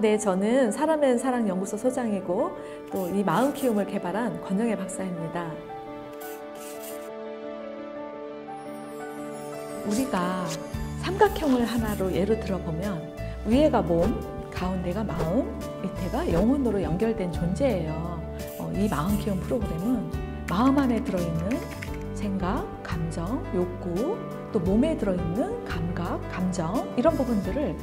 네, 저는 사람의 사랑 연구소 소장이고 또 이 마음 키움을 개발한 권영애 박사입니다. 우리가 삼각형을 하나로 예로 들어보면 위에가 몸, 가운데가 마음, 밑에가 영혼으로 연결된 존재예요. 이 마음 키움 프로그램은 마음 안에 들어있는 생각, 감정, 욕구, 또 몸에 들어있는 감각, 감정 이런 부분들을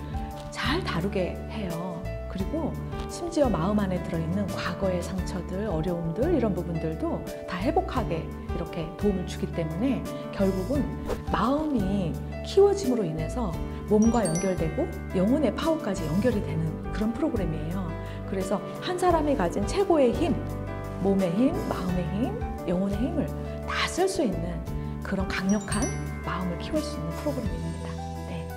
잘 다루게 해요. 그리고 심지어 마음 안에 들어있는 과거의 상처들, 어려움들 이런 부분들도 다 회복하게 이렇게 도움을 주기 때문에 결국은 마음이 키워짐으로 인해서 몸과 연결되고 영혼의 파워까지 연결이 되는 그런 프로그램이에요. 그래서 한 사람이 가진 최고의 힘, 몸의 힘, 마음의 힘, 영혼의 힘을 다 쓸 수 있는 그런 강력한 마음을 키울 수 있는 프로그램입니다. 네.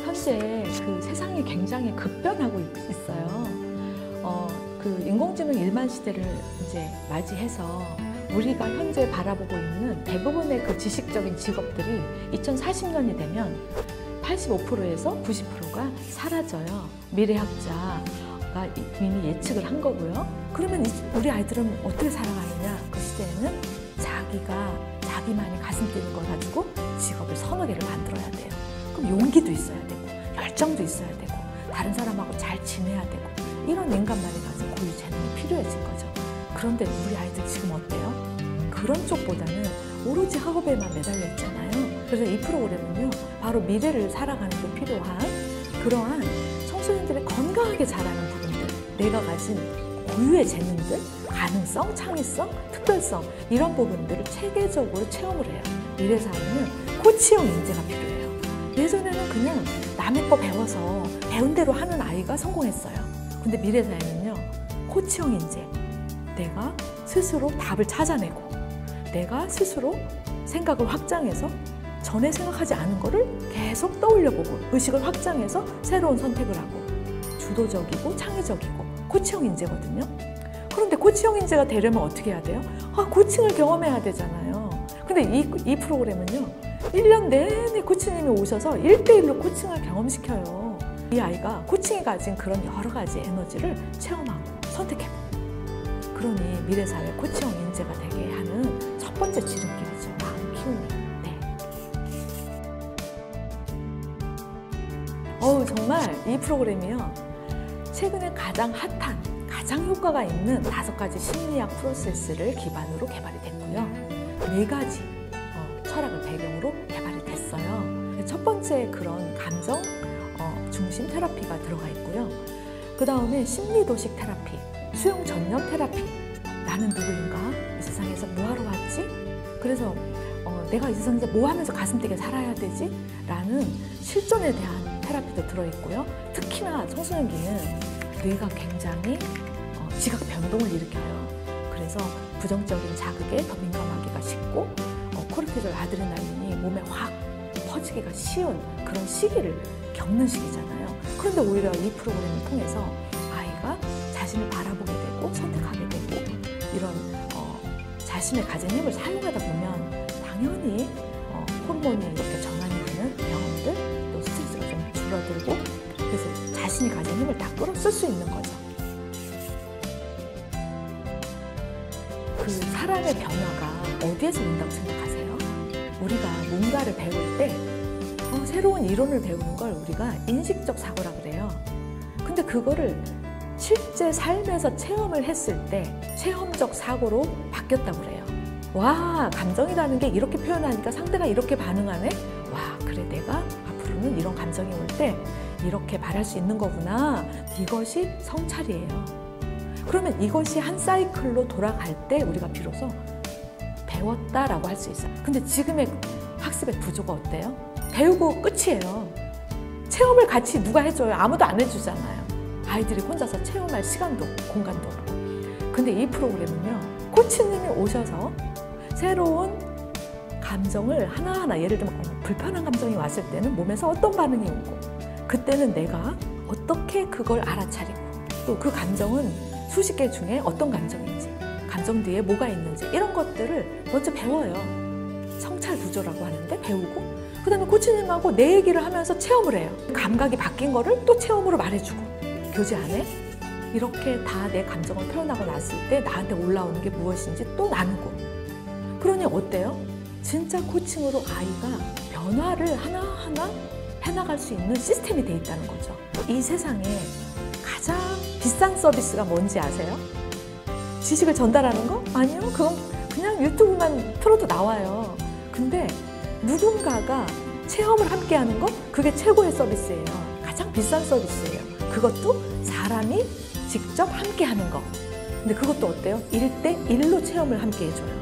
현재 그 세상이 굉장히 급변하고 있어요. 그 인공지능 일만 시대를 이제 맞이해서 우리가 현재 바라보고 있는 대부분의 그 지식적인 직업들이 2040년이 되면 85%에서 90%가 사라져요. 미래학자가 이미 예측을 한 거고요. 그러면 우리 아이들은 어떻게 살아가느냐? 그 시대에는 자기만이 가슴 뛰는 걸 가지고 직업을 서너 개를 만들어야 돼요. 그럼 용기도 있어야 되고 열정도 있어야 되고 다른 사람하고 잘 지내야 되고 이런 인간만이 가진 고유 재능이 필요해진 거죠. 그런데 우리 아이들 지금 어때요? 그런 쪽보다는 오로지 학업에만 매달려 있잖아요. 그래서 이 프로그램은요, 바로 미래를 살아가는 데 필요한 그러한 청소년들의 건강하게 자라는 부분들, 내가 가진 고유의 재능들, 가능성, 창의성, 특별성 이런 부분들을 체계적으로 체험을 해요. 미래 사회는 코치형 인재가 필요해요. 예전에는 그냥 남의 거 배워서 배운 대로 하는 아이가 성공했어요. 근데 미래 사회는요, 코치형 인재, 내가 스스로 답을 찾아내고 내가 스스로 생각을 확장해서 전에 생각하지 않은 거를 계속 떠올려보고 의식을 확장해서 새로운 선택을 하고 주도적이고 창의적이고 코치형 인재거든요. 그런데 코치형 인재가 되려면 어떻게 해야 돼요? 코칭을 경험해야 되잖아요. 근데 이 프로그램은요, 1년 내내 코치님이 오셔서 1대1로 코칭을 경험시켜요. 이 아이가 코칭이 가진 그런 여러 가지 에너지를 체험하고 선택해보고, 그러니 미래사회 코치형 인재가 되게 하는 첫 번째 지름길이죠. 마음 키우기. 네. 정말 이 프로그램이요, 최근에 가장 핫한, 가장 효과가 있는 5가지 심리학 프로세스를 기반으로 개발이 됐고요. 4가지 철학을 배경으로 개발이 됐어요. 첫 번째 그런 감정 중심 테라피가 들어가 있고요. 그 다음에 심리도식 테라피, 수용 전념 테라피, 나는 누구인가? 이 세상에서 뭐하러 왔지? 그래서 내가 이 세상에서 뭐 하면서 가슴 뛰게 살아야 되지? 라는 실존에 대한 테라피도 들어있고요. 특히나 청소년기는 뇌가 굉장히 지각 변동을 일으켜요. 그래서 부정적인 자극에 더 민감하기가 쉽고 코르티졸, 아드레날린이 몸에 확 퍼지기가 쉬운 그런 시기를 겪는 시기잖아요. 그런데 오히려 이 프로그램을 통해서 아이가 자신을 바라보게 되고 선택하게 되고 이런 자신의 가진 힘을 사용하다 보면 당연히 호르몬이 이렇게 전환이 되는 경험들, 또 스트레스가 좀 줄어들고, 그래서 자신이 가진 힘을 다 끌어쓸 수 있는 거죠. 그 사람의 변화가 어디에서 온다고 생각하세요? 우리가 뭔가를 배울 때 새로운 이론을 배우는 걸 우리가 인식적 사고라 그래요. 근데 그거를 실제 삶에서 체험을 했을 때 체험적 사고로 바뀌었다고 그래요. 와, 감정이라는 게 이렇게 표현하니까 상대가 이렇게 반응하네? 와, 그래, 내가 앞으로는 이런 감정이 올 때 이렇게 말할 수 있는 거구나. 이것이 성찰이에요. 그러면 이것이 한 사이클로 돌아갈 때 우리가 비로소 배웠다라고 할 수 있어요. 근데 지금의 학습의 구조가 어때요? 배우고 끝이에요. 체험을 같이 누가 해줘요? 아무도 안 해주잖아요. 아이들이 혼자서 체험할 시간도 없고 공간도 없고. 근데 이 프로그램은요, 코치님이 오셔서 새로운 감정을 하나하나, 예를 들면 불편한 감정이 왔을 때는 몸에서 어떤 반응이 오고, 그때는 내가 어떻게 그걸 알아차리고, 또 그 감정은 수십 개 중에 어떤 감정인지, 감정 뒤에 뭐가 있는지 이런 것들을 먼저 배워요. 성찰 구조라고 하는데 배우고, 그 다음에 코치님하고 내 얘기를 하면서 체험을 해요. 감각이 바뀐 거를 또 체험으로 말해주고, 교재 안에 이렇게 다 내 감정을 표현하고 났을 때 나한테 올라오는 게 무엇인지 또 나누고. 그러니 어때요? 진짜 코칭으로 아이가 변화를 하나하나 해나갈 수 있는 시스템이 돼 있다는 거죠. 이 세상에 가장 비싼 서비스가 뭔지 아세요? 지식을 전달하는 거? 아니요. 그건 그냥 유튜브만 틀어도 나와요. 근데 누군가가 체험을 함께 하는 거? 그게 최고의 서비스예요. 가장 비싼 서비스예요. 그것도 사람이 직접 함께 하는 거. 근데 그것도 어때요? 1대1로 체험을 함께 해줘요.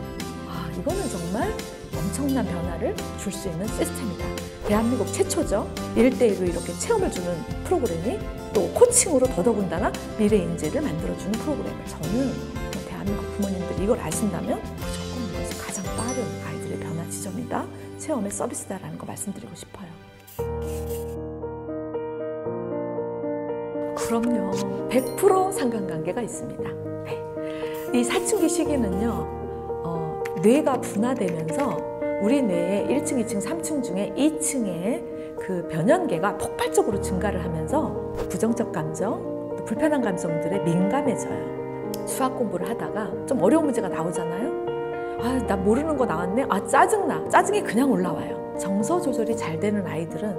아, 이거는 정말 엄청난 변화를 줄 수 있는 시스템이다. 대한민국 최초죠. 1대1로 이렇게 체험을 주는 프로그램이 또 코칭으로 더더군다나 미래 인재를 만들어주는 프로그램을, 저는 대한민국 부모님들이 이걸 아신다면 무조건 이것이 가장 빠른 아이들의 변화 지점이다. 체험의 서비스다라는 거 말씀드리고 싶어요. 그럼요. 100% 상관관계가 있습니다. 네. 이 사춘기 시기는요. 뇌가 분화되면서 우리 뇌의 1층, 2층, 3층 중에 2층의 그 변연계가 폭발적으로 증가를 하면서 부정적 감정, 또 불편한 감정들에 민감해져요. 수학 공부를 하다가 좀 어려운 문제가 나오잖아요. 아, 나 모르는 거 나왔네. 아, 짜증나. 짜증이 그냥 올라와요. 정서 조절이 잘 되는 아이들은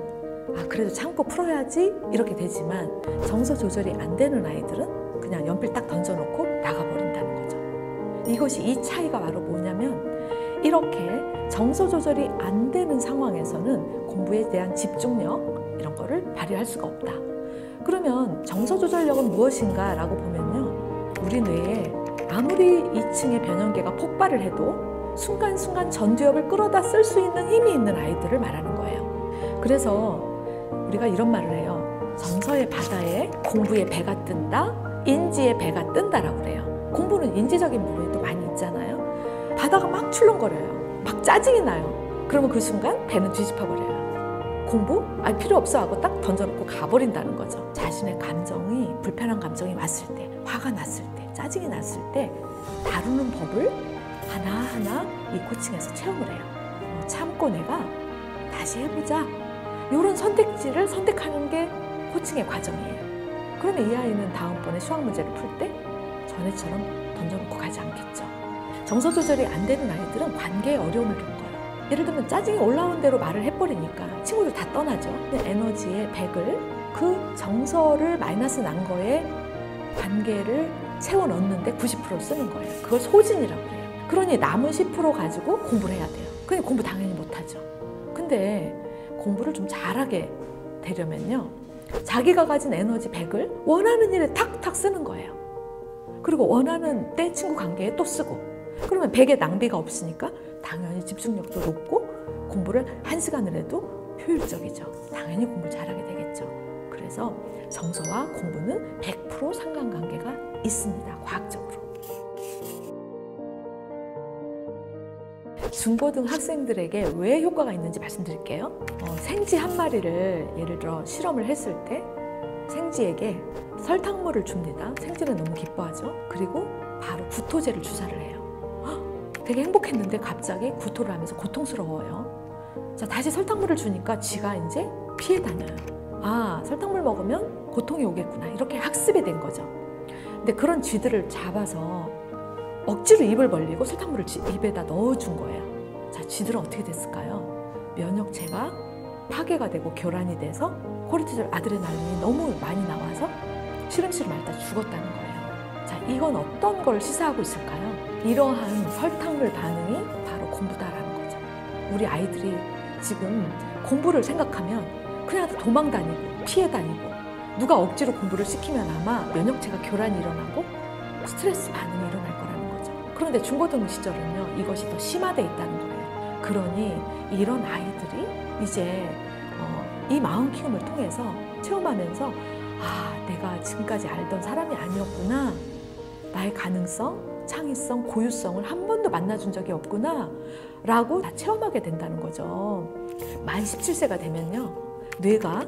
아, 그래도 참고 풀어야지 이렇게 되지만, 정서 조절이 안 되는 아이들은 그냥 연필 딱 던져놓고 나가버린다는 거죠. 이것이 이 차이가 바로 뭐냐면, 이렇게 정서 조절이 안 되는 상황에서는 공부에 대한 집중력 이런 거를 발휘할 수가 없다. 그러면 정서 조절력은 무엇인가 라고 보면요, 우리 뇌에 아무리 2층의 변연계가 폭발을 해도 순간순간 전두엽을 끌어다 쓸 수 있는 힘이 있는 아이들을 말하는 거예요. 그래서 우리가 이런 말을 해요. 정서의 바다에 공부의 배가 뜬다, 인지의 배가 뜬다라고 그래요. 공부는 인지적인 부분이 또 많이 있잖아요. 바다가 막 출렁거려요. 막 짜증이 나요. 그러면 그 순간 배는 뒤집어버려요. 공부? 아, 필요 없어 하고 딱 던져놓고 가버린다는 거죠. 자신의 감정이, 불편한 감정이 왔을 때, 화가 났을 때, 짜증이 났을 때 다루는 법을 하나하나 이 코칭에서 체험을 해요. 참고 내가 다시 해보자. 이런 선택지를 선택하는 게 코칭의 과정이에요. 그러면 이 아이는 다음번에 수학 문제를 풀 때 전에처럼 던져놓고 가지 않겠죠. 정서 조절이 안 되는 아이들은 관계에 어려움을 겪어요. 예를 들면 짜증이 올라온 대로 말을 해버리니까 친구들 다 떠나죠. 에너지의 100을 그 정서를 마이너스 난 거에 관계를 채워 넣는데 90%를 쓰는 거예요. 그걸 소진이라고 해요. 그러니 남은 10% 가지고 공부를 해야 돼요. 근데 공부 당연히 못하죠. 근데 공부를 좀 잘하게 되려면요, 자기가 가진 에너지 100을 원하는 일에 탁탁 쓰는 거예요. 그리고 원하는 때 친구 관계에 또 쓰고, 그러면 100의 낭비가 없으니까 당연히 집중력도 높고 공부를 1시간을 해도 효율적이죠. 당연히 공부를 잘하게 되겠죠. 그래서 정서와 공부는 100% 상관관계가 있습니다. 과학적으로. 중고등 학생들에게 왜 효과가 있는지 말씀드릴게요. 생쥐 한 마리를 예를 들어 실험을 했을 때 생쥐에게 설탕물을 줍니다. 생쥐는 너무 기뻐하죠. 그리고 바로 구토제를 주사를 해요. 되게 행복했는데 갑자기 구토를 하면서 고통스러워요. 자, 다시 설탕물을 주니까 쥐가 이제 피해 다녀요. 아, 설탕물 먹으면 고통이 오겠구나. 이렇게 학습이 된 거죠. 근데 그런 쥐들을 잡아서 억지로 입을 벌리고 설탕물을 입에다 넣어준 거예요. 자, 쥐들은 어떻게 됐을까요? 면역체가 파괴가 되고 교란이 돼서 코르티졸, 아드레날린이 너무 많이 나와서 시름시름 앓다 죽었다는 거예요. 자, 이건 어떤 걸 시사하고 있을까요? 이러한 설탕물 반응이 바로 공부다라는 거죠. 우리 아이들이 지금 공부를 생각하면 그냥 도망 다니고 피해 다니고, 누가 억지로 공부를 시키면 아마 면역체가 교란이 일어나고 스트레스 반응이 일어날 거라는 거죠. 그런데 중고등 시절은요, 이것이 더 심화되어 있다는 거예요. 그러니 이런 아이들이 이제 이 마음 키움을 통해서 체험하면서, 아, 내가 지금까지 알던 사람이 아니었구나. 나의 가능성, 창의성, 고유성을 한 번도 만나준 적이 없구나 라고 다 체험하게 된다는 거죠. 만 17세가 되면요, 뇌가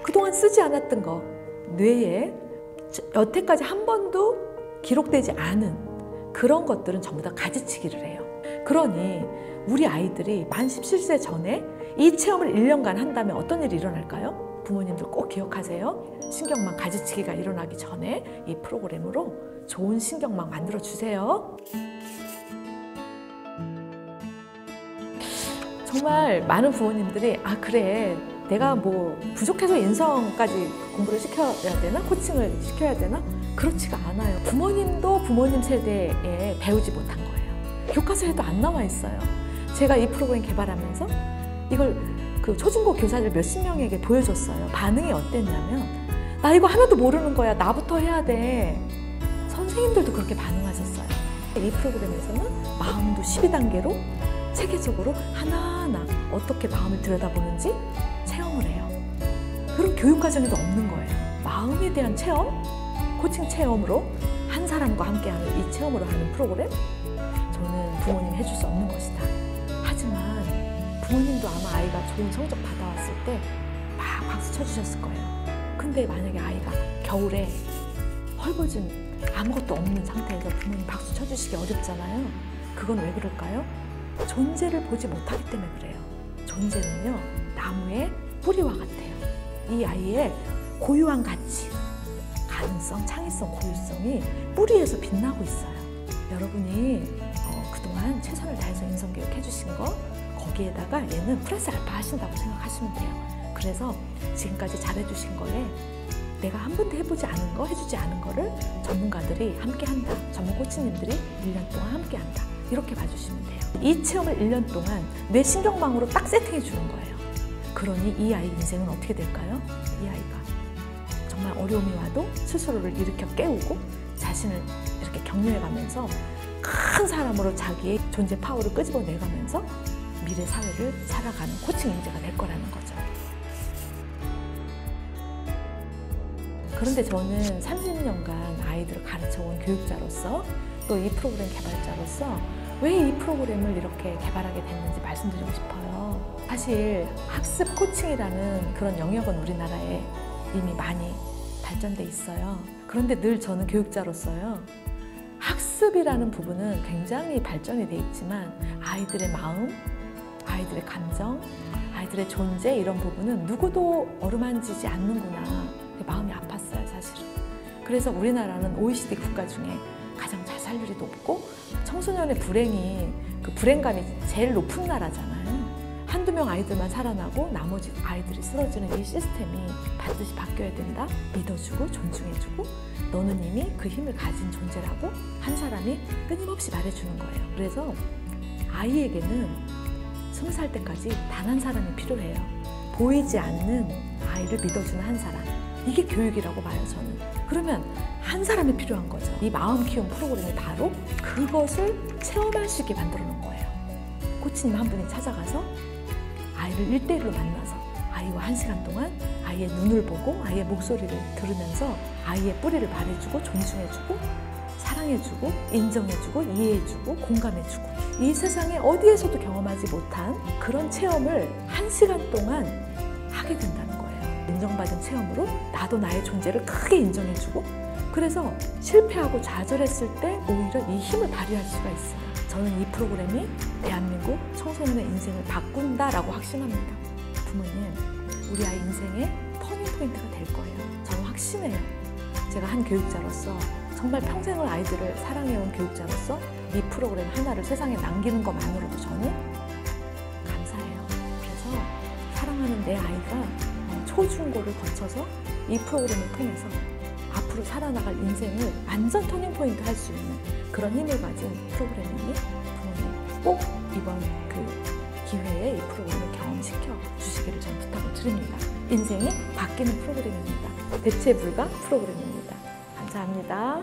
그동안 쓰지 않았던 거, 뇌에 여태까지 한 번도 기록되지 않은 그런 것들은 전부 다 가지치기를 해요. 그러니 우리 아이들이 만 17세 전에 이 체험을 1년간 한다면 어떤 일이 일어날까요? 부모님들 꼭 기억하세요. 신경망 가지치기가 일어나기 전에 이 프로그램으로 좋은 신경망 만들어 주세요. 정말 많은 부모님들이 아 그래 내가 뭐 부족해서 인성까지 공부를 시켜야 되나? 코칭을 시켜야 되나? 그렇지가 않아요. 부모님도 부모님 세대에 배우지 못한 거예요. 교과서에도 안 나와 있어요. 제가 이 프로그램 개발하면서 이걸 그 초중고 교사들 몇십 명에게 보여줬어요. 반응이 어땠냐면 나 이거 하나도 모르는 거야. 나부터 해야 돼. 선생님들도 그렇게 반응하셨어요. 이 프로그램에서는 마음도 12단계로 체계적으로 하나하나 어떻게 마음을 들여다보는지 체험을 해요. 그런 교육과정에도 없는 거예요. 마음에 대한 체험, 코칭 체험으로 한 사람과 함께하는 이 체험으로 하는 프로그램 저는 부모님 해줄 수 없는 것이다. 하지만 부모님도 아마 아이가 좋은 성적 받아왔을 때 막 박수 쳐주셨을 거예요. 근데 만약에 아이가 겨울에 헐벗은 아무것도 없는 상태에서 부모님 박수 쳐주시기 어렵잖아요. 그건 왜 그럴까요? 존재를 보지 못하기 때문에 그래요. 존재는요, 나무의 뿌리와 같아요. 이 아이의 고유한 가치, 가능성, 창의성, 고유성이 뿌리에서 빛나고 있어요. 여러분이 그동안 최선을 다해서 인성교육 해주신 거 거기에다가 얘는 플러스 알파 하신다고 생각하시면 돼요. 그래서 지금까지 잘해주신 거에 내가 한 번도 해보지 않은 거, 해주지 않은 거를 전문가들이 함께한다. 전문 코치님들이 1년 동안 함께한다. 이렇게 봐주시면 돼요. 이 체험을 1년 동안 뇌 신경망으로 딱 세팅해 주는 거예요. 그러니 이 아이 인생은 어떻게 될까요? 이 아이가 정말 어려움이 와도 스스로를 일으켜 깨우고 자신을 이렇게 격려해가면서 큰 사람으로 자기의 존재 파워를 끄집어내가면서 미래 사회를 살아가는 코칭 인재가 될 거라는 거죠. 그런데 저는 30년간 아이들을 가르쳐온 교육자로서 또 이 프로그램 개발자로서 왜 이 프로그램을 이렇게 개발하게 됐는지 말씀드리고 싶어요. 사실 학습 코칭이라는 그런 영역은 우리나라에 이미 많이 발전돼 있어요. 그런데 늘 저는 교육자로서요. 학습이라는 부분은 굉장히 발전이 돼 있지만 아이들의 마음, 아이들의 감정, 아이들의 존재 이런 부분은 누구도 어루만지지 않는구나. 마음이 아팠어요, 사실은. 그래서 우리나라는 OECD 국가 중에 가장 자살률이 높고 청소년의 불행이 그 불행감이 제일 높은 나라잖아요. 한두 명 아이들만 살아나고 나머지 아이들이 쓰러지는 이 시스템이 반드시 바뀌어야 된다. 믿어주고 존중해주고 너는 이미 그 힘을 가진 존재라고 한 사람이 끊임없이 말해주는 거예요. 그래서 아이에게는 20살 때까지 단 한 사람이 필요해요. 보이지 않는 아이를 믿어주는 한 사람. 이게 교육이라고 봐요, 저는. 그러면 한 사람이 필요한 거죠. 이 마음 키움 프로그램이 바로 그것을 체험할 수 있게 만들어 놓은 거예요. 코치님 한 분이 찾아가서 아이를 1대1로 만나서 아이와 1시간 동안 아이의 눈을 보고 아이의 목소리를 들으면서 아이의 뿌리를 말해주고 존중해주고 사랑해주고 인정해주고 이해해주고 공감해주고 이 세상에 어디에서도 경험하지 못한 그런 체험을 1시간 동안 하게 된다는 거예요. 인정받은 체험으로 나도 나의 존재를 크게 인정해주고 그래서 실패하고 좌절했을 때 오히려 이 힘을 발휘할 수가 있어요. 저는 이 프로그램이 대한민국 청소년의 인생을 바꾼다라고 확신합니다. 부모님, 우리 아이 인생의 터닝 포인트가 될 거예요. 저는 확신해요. 제가 한 교육자로서 정말 평생을 아이들을 사랑해온 교육자로서 이 프로그램 하나를 세상에 남기는 것만으로도 저는 감사해요. 그래서 사랑하는 내 아이가 초중고를 거쳐서 이 프로그램을 통해서 앞으로 살아나갈 인생을 완전 터닝포인트 할 수 있는 그런 힘을 가진 프로그램이니 부모님 꼭 이번 그 기회에 이 프로그램을 경험시켜 주시기를 전 부탁을 드립니다. 인생이 바뀌는 프로그램입니다. 대체 불가 프로그램입니다. 감사합니다.